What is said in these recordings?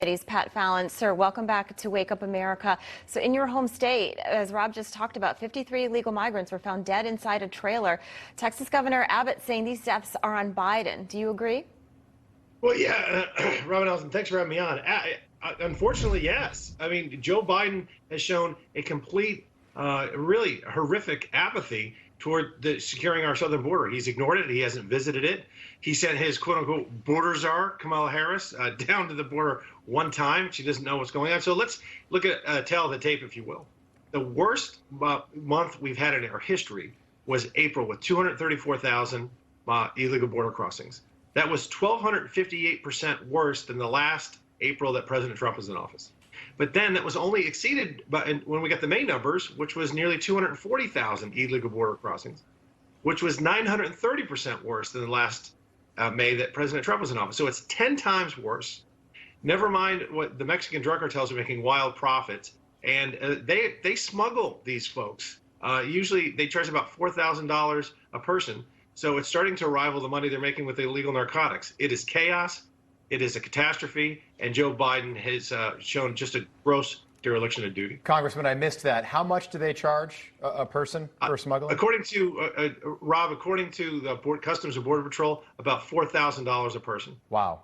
Pat Fallon. Sir, welcome back to Wake Up America. So in your home state, as Rob just talked about, 53 illegal migrants were found dead inside a trailer. Texas Governor Abbott saying these deaths are on Biden. Do you agree? Well, yeah, Robin Nelson, thanks for having me on. Unfortunately, yes. I mean, Joe Biden has shown a complete, really horrific apathy toward securing our southern border. He's ignored it. He hasn't visited it. He sent his quote-unquote border czar, Kamala Harris, down to the border one time. She doesn't know what's going on. So let's look at tail of the tape, if you will. The worst month we've had in our history was April, with 234,000 illegal border crossings. That was 1,258% worse than the last April that President Trump was in office. But then that was only exceeded when we got the May numbers, which was nearly 240,000 illegal border crossings, which was 930% worse than the last May that President Trump was in office. So it's 10 times worse. Never mind what the Mexican drug cartels are making wild profits, and they smuggle these folks. Usually they charge about $4,000 a person. So it's starting to rival the money they're making with illegal narcotics. It is chaos. It is a catastrophe, and Joe Biden has shown just a gross dereliction of duty. Congressman, I missed that. How much do they charge a person for smuggling? According to Rob, according to the Customs and Border Patrol, about $4,000 a person. Wow.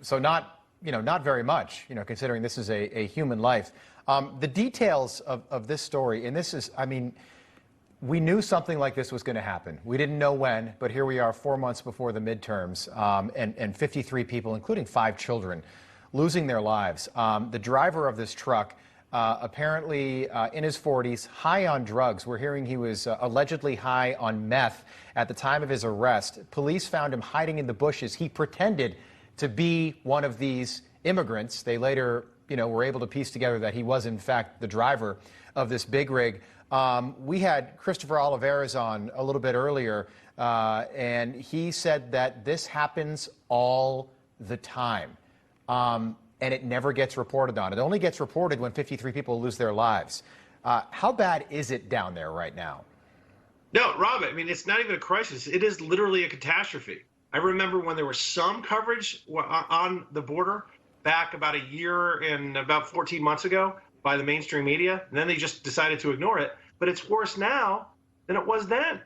So not very much, considering this is a human life. The details of this story, and this is, I mean, we knew something like this was going to happen. We didn't know when, but here we are 4 months before the midterms, and 53 people, including 5 children, losing their lives. The driver of this truck, apparently in his 40s, high on drugs. We're hearing he was allegedly high on meth at the time of his arrest. Police found him hiding in the bushes. He pretended to be one of these immigrants. They later, were able to piece together that he was, in fact, the driver of this big rig. We had Christopher Olivares on a little bit earlier, and he said that this happens all the time, and it never gets reported on. It only gets reported when 53 people lose their lives. How bad is it down there right now? No, Rob, I mean, it's not even a crisis. It is literally a catastrophe. I remember when there was some coverage on the border back about a year and about 14 months ago by the mainstream media, and then they just decided to ignore it. But it's worse now than it was then.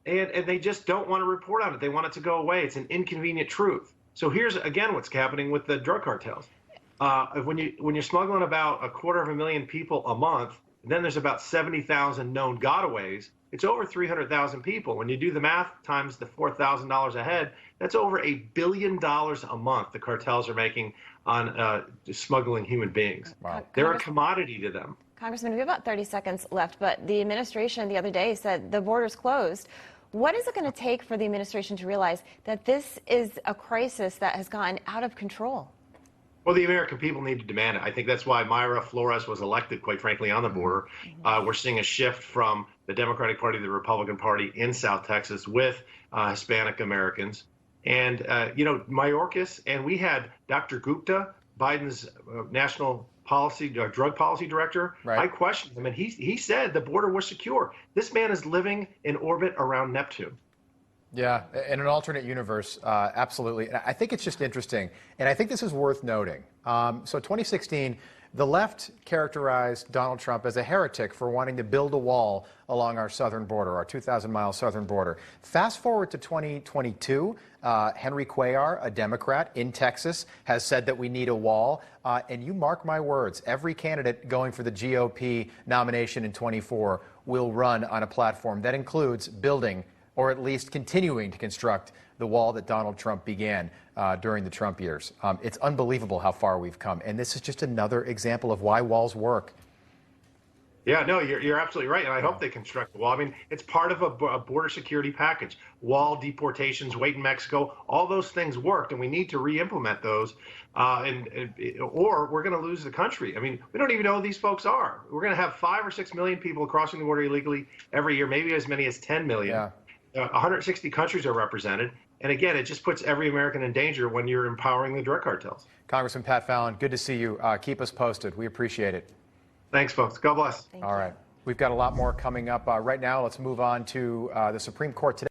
And they just don't want to report on it. They want it to go away. It's an inconvenient truth. So here's, again, what's happening with the drug cartels. When you're smuggling about 250,000 people a month, and then there's about 70,000 known gotaways, it's over 300,000 people. When you do the math times the $4,000 a head, that's over $1 billion a month the cartels are making on smuggling human beings. Wow. They're a commodity to them. Congressman, we have about 30 seconds left, but the administration the other day said the border's closed. What is it going to take for the administration to realize that this is a crisis that has gotten out of control? Well, the American people need to demand it. I think that's why Mayra Flores was elected, quite frankly, on the border. We're seeing a shift from the Democratic Party to the Republican Party in South Texas with Hispanic Americans. And, Mayorkas, and we had Dr. Gupta, Biden's national drug policy director. Right. I questioned him, and he said the border was secure. This man is living in orbit around Neptune. Yeah, in an alternate universe, absolutely. And I think it's just interesting, and I think this is worth noting. So 2016, the left characterized Donald Trump as a heretic for wanting to build a wall along our southern border, our 2,000-mile southern border. Fast forward to 2022, Henry Cuellar, a Democrat in Texas, has said that we need a wall. And you mark my words, every candidate going for the GOP nomination in 24 will run on a platform that includes building or at least continuing to construct the wall that Donald Trump began during the Trump years. It's unbelievable how far we've come, and this is just another example of why walls work. Yeah, no, you're absolutely right, and I hope they construct a wall. I mean, it's part of a border security package. Wall, deportations, wait in Mexico, all those things worked, and we need to re-implement those, or we're going to lose the country. I mean, we don't even know who these folks are. We're going to have 5 or 6 million people crossing the border illegally every year, maybe as many as 10 million. Yeah. 160 countries are represented. And again, it just puts every American in danger when you're empowering the drug cartels. Congressman Pat Fallon, good to see you. Keep us posted. We appreciate it. Thanks, folks. God bless. Thank you. All right. We've got a lot more coming up. Right now, let's move on to the Supreme Court today.